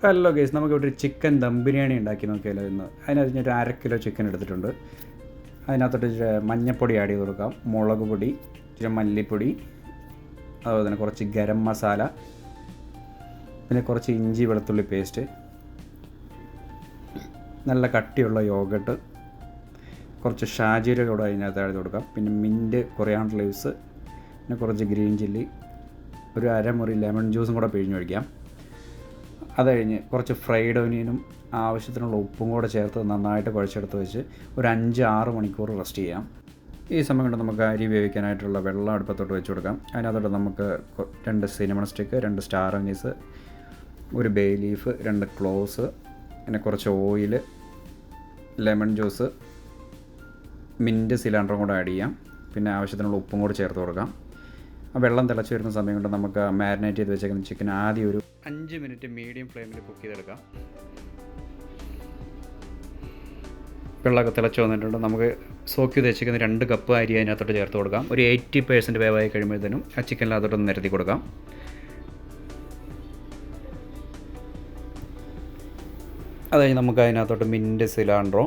Hello guys, നമുക്കിവിടെ ഒരു chicken dum biryani ഉണ്ടാക്കി നോക്കിയാലോ ഇന്ന്. അതിനകത്ത് ഞാൻ ഒരു 1/2 കിലോ ചിക്കൻ എടുത്തിട്ടുണ്ട്. അതിനകത്തോട്ട് ഇച്ചിരി മഞ്ഞൾപ്പൊടി ആഡ് ചെയ്ത് കൊടുക്കാം, മുളക് പൊടി, ഇച്ചിരി മല്ലിപ്പൊടി, അതുപോലെ തന്നെ കുറച്ച് ഗരം മസാല, പിന്നെ കുറച്ച് ഇഞ്ചി വെളുത്തുള്ളി പേസ്റ്റ്, നല്ല കട്ടിയുള്ള യോഗട്ട്, കുറച്ച് ഷാജീരക കൂടെ അതിനകത്ത് ആഡ് ചെയ്ത് കൊടുക്കാം, പിന്നെ മിൻറ്റ്, കൊറിയാണ്ടർ ലീവ്സ്, പിന്നെ കുറച്ച് ഗ്രീൻ ചില്ലി, ഒരു അരമുറി ലെമൺ ജ്യൂസും കൂടെ പിഴിഞ്ഞൊഴിക്കാം. അത് കഴിഞ്ഞ് കുറച്ച് ഫ്രൈഡ് ഒനിയനും ആവശ്യത്തിനുള്ള ഉപ്പും കൂടെ ചേർത്ത് നന്നായിട്ട് കുഴച്ചെടുത്ത് വെച്ച് ഒരു 5-6 മണിക്കൂർ റെസ്റ്റ് ചെയ്യാം. ഈ സമയം കൊണ്ട് നമുക്ക് അരി വേവിക്കാനായിട്ടുള്ള വെള്ളം അടുപ്പത്തോട്ട് വെച്ച് കൊടുക്കാം. അതിനകത്തോട്ട് നമുക്ക് 2 സിനമൺ സ്റ്റിക്ക്, 2 സ്റ്റാർ അനീസ്, ഒരു ബേ ലീഫ്, 2 ക്ലോവ്സ്, പിന്നെ കുറച്ച് ഓയിൽ, ലെമൺ ജ്യൂസ്, മിൻറ്റ്, സിലാൻഡറും കൂടെ ആഡ് ചെയ്യാം. പിന്നെ ആവശ്യത്തിനുള്ള ഉപ്പും കൂടെ ചേർത്ത് കൊടുക്കാം. ആ വെള്ളം തിളച്ച് വരുന്ന സമയം കൊണ്ട് നമുക്ക് മാരിനേറ്റ് ചെയ്ത് വെച്ചേക്കുന്ന ചിക്കൻ ആദ്യം ഒരു 5 മിനിറ്റ് മീഡിയം ഫ്ലെയിമിൽ കുക്ക് ചെയ്തെടുക്കാം. വെള്ളമൊക്കെ തിളച്ച് വന്നിട്ടുണ്ട്. നമുക്ക് സോക്ക് ചെയ്ത് വെച്ചിരിക്കുന്ന 2 കപ്പ് അരി അതിനകത്തോട്ട് ചേർത്ത് കൊടുക്കാം. ഒരു 80% വേവായി കഴിയുമ്പോഴത്തേനും ആ ചിക്കനിലകത്തോട്ടൊന്ന് നിരത്തി കൊടുക്കാം. അത് കഴിഞ്ഞ് നമുക്ക് അതിനകത്തോട്ട് മിൻറ്റ്, സിലാൻഡ്രോ,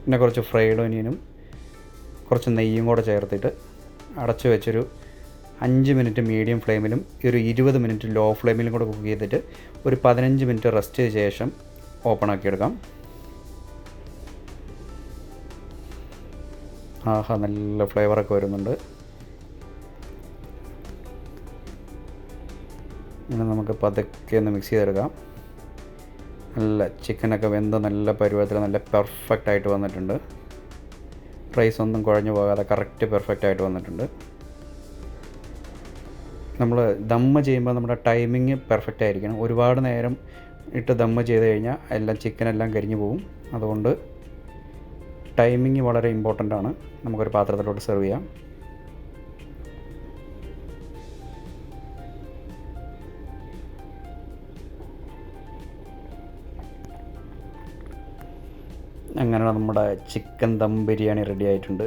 പിന്നെ കുറച്ച് ഫ്രൈഡ് ഒനിയനും കുറച്ച് നെയ്യും കൂടെ ചേർത്തിട്ട് അടച്ച് വെച്ചൊരു 5 മിനിറ്റ് മീഡിയം ഫ്ലെയിമിലും ഒരു 20 മിനിറ്റ് ലോ ഫ്ലെയിമിലും കൂടെ കുക്ക് ചെയ്തിട്ട് ഒരു 15 മിനിറ്റ് റെസ്റ്റ് ചെയ്ത ശേഷം ഓപ്പൺ ആക്കിയെടുക്കാം. ആഹാ, നല്ല ഫ്ലേവറൊക്കെ വരുന്നുണ്ട്. ഇങ്ങനെ നമുക്ക് പതുക്കെ ഒന്ന് മിക്സ് ചെയ്തെടുക്കാം. നല്ല ചിക്കനൊക്കെ വെന്ത് നല്ല പരുവത്തിൽ നല്ല പെർഫെക്റ്റായിട്ട് വന്നിട്ടുണ്ട്. റൈസ് ഒന്നും കുഴഞ്ഞു പോകാതെ കറക്റ്റ് പെർഫെക്റ്റായിട്ട് വന്നിട്ടുണ്ട്. നമ്മൾ ദമ്മ് ചെയ്യുമ്പോൾ നമ്മുടെ ടൈമിങ് പെർഫെക്റ്റ് ആയിരിക്കണം. ഒരുപാട് നേരം ഇട്ട് ദമ്മ് ചെയ്ത് കഴിഞ്ഞാൽ എല്ലാം ചിക്കനെല്ലാം കരിഞ്ഞു പോകും. അതുകൊണ്ട് ടൈമിങ് വളരെ ഇമ്പോർട്ടൻ്റ് ആണ്. നമുക്കൊരു പാത്രത്തിലോട്ട് സെർവ് ചെയ്യാം. അങ്ങനെ നമ്മുടെ ചിക്കൻ ദം ബിരിയാണി റെഡി ആയിട്ടുണ്ട്.